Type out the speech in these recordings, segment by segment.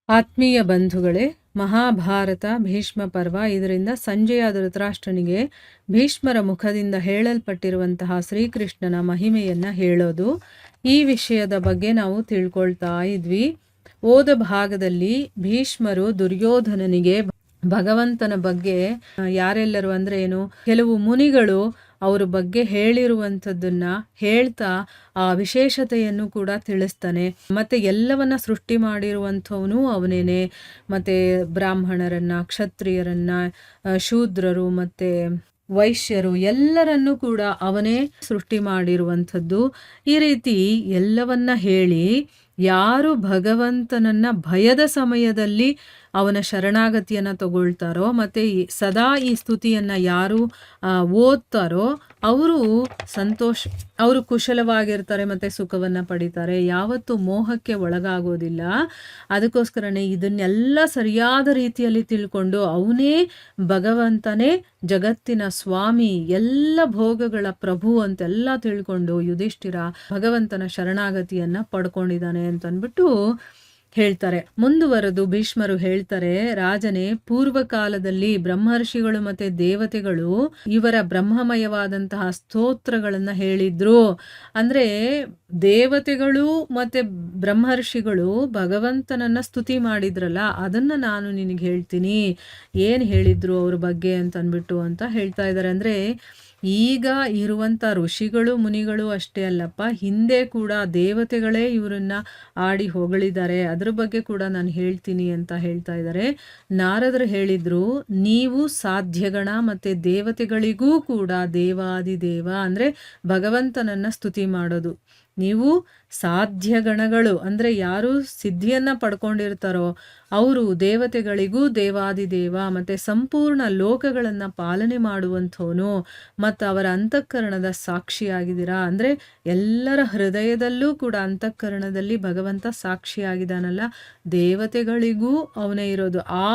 ಆತ್ಮೀಯ ಬಂಧುಗಳೇ, ಮಹಾಭಾರತ ಭೀಷ್ಮ ಪರ್ವ. ಇದರಿಂದ ಸಂಜಯ ಧೃತರಾಷ್ಟ್ರನಿಗೆ ಭೀಷ್ಮರ ಮುಖದಿಂದ ಹೇಳಲ್ಪಟ್ಟಿರುವಂತಹ ಶ್ರೀಕೃಷ್ಣನ ಮಹಿಮೆಯನ್ನ ಹೇಳೋದು. ಈ ವಿಷಯದ ಬಗ್ಗೆ ನಾವು ತಿಳ್ಕೊಳ್ತಾ ಇದ್ವಿ. ಓದ ಭಾಗದಲ್ಲಿ ಭೀಷ್ಮರು ದುರ್ಯೋಧನನಿಗೆ ಭಗವಂತನ ಬಗ್ಗೆ ಯಾರೆಲ್ಲರೂ ಅಂದ್ರೆ ಏನು, ಕೆಲವು ಮುನಿಗಳು ಅವ್ರ ಬಗ್ಗೆ ಹೇಳಿರುವಂಥದ್ದನ್ನ ಹೇಳ್ತಾ ಆ ವಿಶೇಷತೆಯನ್ನು ಕೂಡ ತಿಳಿಸ್ತಾನೆ. ಮತ್ತೆ ಎಲ್ಲವನ್ನ ಸೃಷ್ಟಿ ಮಾಡಿರುವಂಥವನು ಅವನೇನೆ. ಮತ್ತೆ ಬ್ರಾಹ್ಮಣರನ್ನ, ಕ್ಷತ್ರಿಯರನ್ನ, ಶೂದ್ರರು ಮತ್ತೆ ವೈಶ್ಯರು ಎಲ್ಲರನ್ನೂ ಕೂಡ ಅವನೇ ಸೃಷ್ಟಿ ಮಾಡಿರುವಂಥದ್ದು. ಈ ರೀತಿ ಎಲ್ಲವನ್ನ ಹೇಳಿ ಯಾರು ಭಗವಂತನನ್ನ ಭಯದ ಸಮಯದಲ್ಲಿ ಅವನ ಶರಣಾಗತಿಯನ್ನ ತಗೊಳ್ತಾರೋ ಮತ್ತೆ ಸದಾ ಈ ಸ್ತುತಿಯನ್ನ ಯಾರು ಓದ್ತಾರೋ ಅವರು ಕುಶಲವಾಗಿರ್ತಾರೆ ಮತ್ತೆ ಸುಖವನ್ನ ಪಡಿತಾರೆ. ಯಾವತ್ತು ಮೋಹಕ್ಕೆ ಒಳಗಾಗೋದಿಲ್ಲ. ಅದಕ್ಕೋಸ್ಕರನೇ ಇದನ್ನೆಲ್ಲ ಸರಿಯಾದ ರೀತಿಯಲ್ಲಿ ತಿಳ್ಕೊಂಡು ಅವನೇ ಭಗವಂತನೇ ಜಗತ್ತಿನ ಸ್ವಾಮಿ, ಎಲ್ಲ ಭೋಗಗಳ ಪ್ರಭು ಅಂತೆಲ್ಲ ತಿಳ್ಕೊಂಡು ಯುಧಿಷ್ಠಿರ ಭಗವಂತನ ಶರಣಾಗತಿಯನ್ನ ಪಡ್ಕೊಂಡಿದ್ದಾನೆ ಅಂತ ಅಂದ್ಬಿಟ್ಟು ಹೇಳ್ತಾರೆ. ಮುಂದುವರೆದು ಭೀಷ್ಮರು ಹೇಳ್ತಾರೆ, ರಾಜನೇ, ಪೂರ್ವ ಕಾಲದಲ್ಲಿ ಬ್ರಹ್ಮರ್ಷಿಗಳು ಮತ್ತೆ ದೇವತೆಗಳು ಇವರ ಬ್ರಹ್ಮಮಯವಾದಂತಹ ಸ್ತೋತ್ರಗಳನ್ನ ಹೇಳಿದ್ರು. ಅಂದ್ರೆ ದೇವತೆಗಳು ಮತ್ತೆ ಬ್ರಹ್ಮರ್ಷಿಗಳು ಭಗವಂತನನ್ನ ಸ್ತುತಿ ಮಾಡಿದ್ರಲ್ಲ, ಅದನ್ನ ನಾನು ನಿನಗೆ ಹೇಳ್ತೀನಿ. ಏನ್ ಹೇಳಿದ್ರು ಅವ್ರ ಬಗ್ಗೆ ಅಂತ ಹೇಳ್ತಾ ಇದ್ದಾರೆ. ಅಂದ್ರೆ ಈಗ ಇರುವಂತ ಋಷಿಗಳು ಮುನಿಗಳು ಅಷ್ಟೇ ಅಲ್ಲಪ್ಪ, ಹಿಂದೆ ಕೂಡ ದೇವತೆಗಳೇ ಇವರನ್ನ ಆಡಿ ಹೊಗಳಿದ್ದಾರೆ. ಅದ್ರ ಬಗ್ಗೆ ಕೂಡ ನಾನು ಹೇಳ್ತೀನಿ ಅಂತ ಹೇಳ್ತಾ ಇದ್ದಾರೆ. ನಾರದರು ಹೇಳಿದ್ರು, ನೀವು ಸಾಧ್ಯಗಣ ಮತ್ತೆ ದೇವತೆಗಳಿಗೂ ಕೂಡ ದೇವಾದಿದೇವ ಅಂದ್ರೆ ಭಗವಂತನನ್ನ ಸ್ತುತಿ ಮಾಡೋದು. ನೀವು ಸಾಧ್ಯ ಗಣಗಳು ಅಂದ್ರೆ ಯಾರು ಸಿದ್ಧಿಯನ್ನ ಪಡ್ಕೊಂಡಿರ್ತಾರೋ ಅವರು ದೇವತೆಗಳಿಗೂ ದೇವಾದಿದೇವ ಮತ್ತೆ ಸಂಪೂರ್ಣ ಲೋಕಗಳನ್ನ ಪಾಲನೆ ಮಾಡುವಂಥವನು ಮತ್ತು ಅವರ ಅಂತಃಕರಣದ ಸಾಕ್ಷಿಯಾಗಿದ್ದೀರಾ. ಅಂದ್ರೆ ಎಲ್ಲರ ಹೃದಯದಲ್ಲೂ ಕೂಡ ಅಂತಃಕರಣದಲ್ಲಿ ಭಗವಂತ ಸಾಕ್ಷಿಯಾಗಿದ್ದಾನಲ್ಲ, ದೇವತೆಗಳಿಗೂ ಅವನೇ ಇರೋದು. ಆ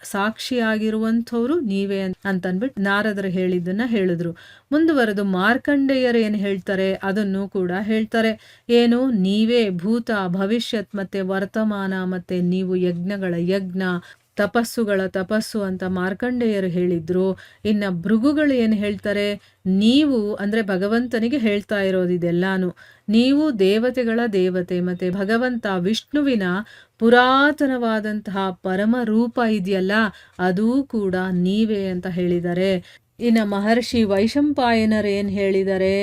ಸಾಕ್ಷಿಯಾಗಿರುವಂಥವ್ರು ನೀವೇ ಅಂತನ್ಬಿಟ್ಟು ನಾರದರು ಹೇಳಿದ್ದನ್ನ ಹೇಳಿದ್ರು. ಮುಂದುವರೆದು ಮಾರ್ಕಂಡೇಯರು ಏನು ಹೇಳ್ತಾರೆ ಅದನ್ನು ಕೂಡ ಹೇಳ್ತಾರೆ. ಏನು, ನೀವೇ ಭೂತ ಭವಿಷ್ಯತ್ ಮತ್ತೆ ವರ್ತಮಾನ ಮತ್ತೆ ನೀವು ಯಜ್ಞಗಳ ಯಜ್ಞ ತಪಸ್ಸುಗಳ ತಪಸ್ಸು ಅಂತ ಮಾರ್ಕಂಡೇಯರು ಹೇಳಿದ್ರು. ಇನ್ನ ಭೃಗುಗಳು ಏನು ಹೇಳ್ತಾರೆ, ನೀವು ಅಂದ್ರೆ ಭಗವಂತನಿಗೆ ಹೇಳ್ತಾ ಇರೋದು ಇದೆಲ್ಲಾನು. ನೀವು ದೇವತೆಗಳ ದೇವತೆ ಮತ್ತೆ ಭಗವಂತ ವಿಷ್ಣುವಿನ ಪುರಾತನವಾದಂತಹ ಪರಮ ರೂಪ ಇದೆಯಲ್ಲ, ಅದೂ ಕೂಡ ನೀವೇ ಅಂತ ಹೇಳಿದ್ದಾರೆ. ಇನ್ನು ಮಹರ್ಷಿ ವೈಶಂಪಾಯನರು ಏನ್ ಹೇಳಿದ್ದಾರೆ,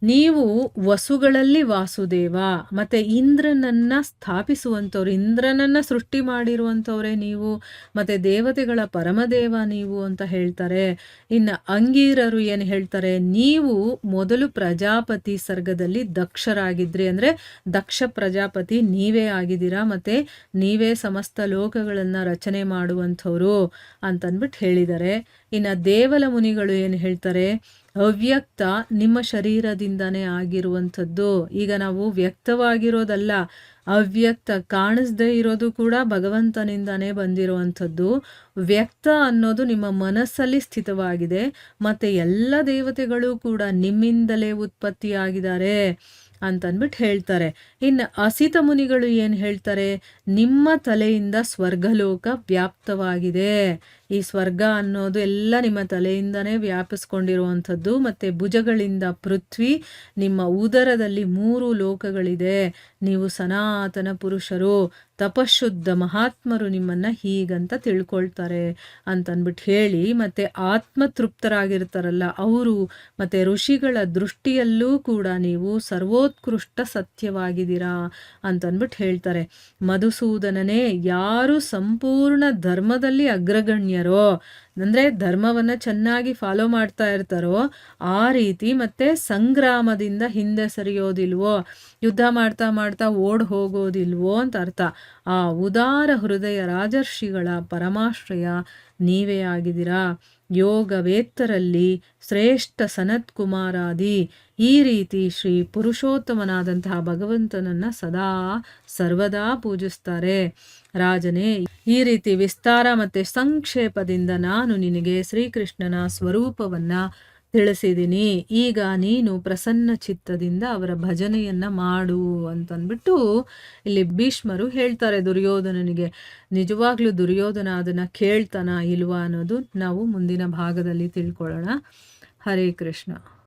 ನೀವು ವಸುಗಳಲ್ಲಿ ವಾಸುದೇವ ಮತ್ತೆ ಇಂದ್ರನನ್ನ ಸ್ಥಾಪಿಸುವಂಥವ್ರು, ಇಂದ್ರನನ್ನ ಸೃಷ್ಟಿ ಮಾಡಿರುವಂಥವ್ರೆ ನೀವು, ಮತ್ತೆ ದೇವತೆಗಳ ಪರಮದೇವ ನೀವು ಅಂತ ಹೇಳ್ತಾರೆ. ಇನ್ನು ಅಂಗೀರರು ಏನು ಹೇಳ್ತಾರೆ, ನೀವು ಮೊದಲು ಪ್ರಜಾಪತಿ ಸರ್ಗದಲ್ಲಿ ದಕ್ಷರಾಗಿದ್ರಿ, ಅಂದ್ರೆ ದಕ್ಷ ಪ್ರಜಾಪತಿ ನೀವೇ ಆಗಿದ್ದೀರಾ, ಮತ್ತೆ ನೀವೇ ಸಮಸ್ತ ಲೋಕಗಳನ್ನ ರಚನೆ ಮಾಡುವಂಥವ್ರು ಅಂತನ್ಬಿಟ್ಟು ಹೇಳಿದ್ದಾರೆ. ಇನ್ನು ದೇವಲ ಮುನಿಗಳು ಏನು ಹೇಳ್ತಾರೆ, ಅವ್ಯಕ್ತ ನಿಮ್ಮ ಶರೀರದಿಂದನೇ ಆಗಿರುವಂಥದ್ದು. ಈಗ ನಾವು ವ್ಯಕ್ತವಾಗಿರೋದಲ್ಲ, ಅವ್ಯಕ್ತ ಕಾಣಿಸ್ದೇ ಇರೋದು ಕೂಡ ಭಗವಂತನಿಂದಾನೇ ಬಂದಿರುವಂಥದ್ದು. ವ್ಯಕ್ತ ಅನ್ನೋದು ನಿಮ್ಮ ಮನಸ್ಸಲ್ಲಿ ಸ್ಥಿತವಾಗಿದೆ ಮತ್ತೆ ಎಲ್ಲ ದೇವತೆಗಳು ಕೂಡ ನಿಮ್ಮಿಂದಲೇ ಉತ್ಪತ್ತಿಯಾಗಿದ್ದಾರೆ ಅಂತನ್ಬಿಟ್ಟು ಹೇಳ್ತಾರೆ. ಇನ್ನು ಅಸಿತ ಮುನಿಗಳು ಏನು ಹೇಳ್ತಾರೆ, ನಿಮ್ಮ ತಲೆಯಿಂದ ಸ್ವರ್ಗಲೋಕ ವ್ಯಾಪ್ತವಾಗಿದೆ. ಈ ಸ್ವರ್ಗ ಅನ್ನೋದು ಎಲ್ಲ ನಿಮ್ಮ ತಲೆಯಿಂದನೇ ವ್ಯಾಪಿಸ್ಕೊಂಡಿರುವಂಥದ್ದು. ಮತ್ತೆ ಭುಜಗಳಿಂದ ಪೃಥ್ವಿ, ನಿಮ್ಮ ಉದರದಲ್ಲಿ 3 ಲೋಕಗಳಿದೆ. ನೀವು ಸನಾತನ ಪುರುಷರು, ತಪಶುದ್ಧ ಮಹಾತ್ಮರು ನಿಮ್ಮನ್ನ ಹೀಗಂತ ತಿಳ್ಕೊಳ್ತಾರೆ ಅಂತನ್ಬಿಟ್ಟು ಹೇಳಿ, ಮತ್ತೆ ಆತ್ಮತೃಪ್ತರಾಗಿರ್ತಾರಲ್ಲ ಅವರು ಮತ್ತೆ ಋಷಿಗಳ ದೃಷ್ಟಿಯಲ್ಲೂ ಕೂಡ ನೀವು ಸರ್ವೋತ್ಕೃಷ್ಟ ಸತ್ಯವಾಗಿದ್ದೀರಾ ಅಂತನ್ಬಿಟ್ಟು ಹೇಳ್ತಾರೆ. ಮಧುಸೂದನನೇ, ಯಾರು ಸಂಪೂರ್ಣ ಧರ್ಮದಲ್ಲಿ ಅಗ್ರಗಣ್ಯರೋ ಅಂದ್ರೆ ಧರ್ಮವನ್ನ ಚೆನ್ನಾಗಿ ಫಾಲೋ ಮಾಡ್ತಾ ಇರ್ತಾರೋ ಆ ರೀತಿ, ಮತ್ತೆ ಸಂಗ್ರಾಮದಿಂದ ಹಿಂದೆ ಸರಿಯೋದಿಲ್ವೋ, ಯುದ್ಧ ಮಾಡ್ತಾ ಮಾಡ್ತಾ ಓಡ್ ಹೋಗೋದಿಲ್ವೋ ಅಂತ ಅರ್ಥ. ಆ ಉದಾರ ಹೃದಯ ರಾಜರ್ಷಿಗಳ ಪರಮಾಶ್ರಯ ನೀವೇ ಆಗಿದ್ದೀರಾ. ಯೋಗವೇತ್ತರಲ್ಲಿ ಶ್ರೇಷ್ಠ ಸನತ್ ಕುಮಾರಾದಿ ಈ ರೀತಿ ಶ್ರೀ ಪುರುಷೋತ್ತಮನಾದಂತಹ ಭಗವಂತನನ್ನ ಸದಾ ಸರ್ವದಾ ಪೂಜಿಸ್ತಾರೆ. ರಾಜನೇ, ಈ ರೀತಿ ವಿಸ್ತಾರ ಮತ್ತೆ ಸಂಕ್ಷೇಪದಿಂದ ನಾನು ನಿನಗೆ ಶ್ರೀಕೃಷ್ಣನ ಸ್ವರೂಪವನ್ನ ತಿಳಿಸಿದ್ದೀನಿ. ಈಗ ನೀನು ಪ್ರಸನ್ನ ಚಿತ್ತದಿಂದ ಅವರ ಭಜನೆಯನ್ನ ಮಾಡು ಅಂತಂದ್ಬಿಟ್ಟು ಇಲ್ಲಿ ಭೀಷ್ಮರು ಹೇಳ್ತಾರೆ ದುರ್ಯೋಧನನಿಗೆ. ನಿಜವಾಗ್ಲೂ ದುರ್ಯೋಧನ ಅದನ್ನ ಕೇಳ್ತಾನ ಇಲ್ವಾ ಅನ್ನೋದು ನಾವು ಮುಂದಿನ ಭಾಗದಲ್ಲಿ ತಿಳ್ಕೊಳ್ಳೋಣ. ಹರೇ ಕೃಷ್ಣ.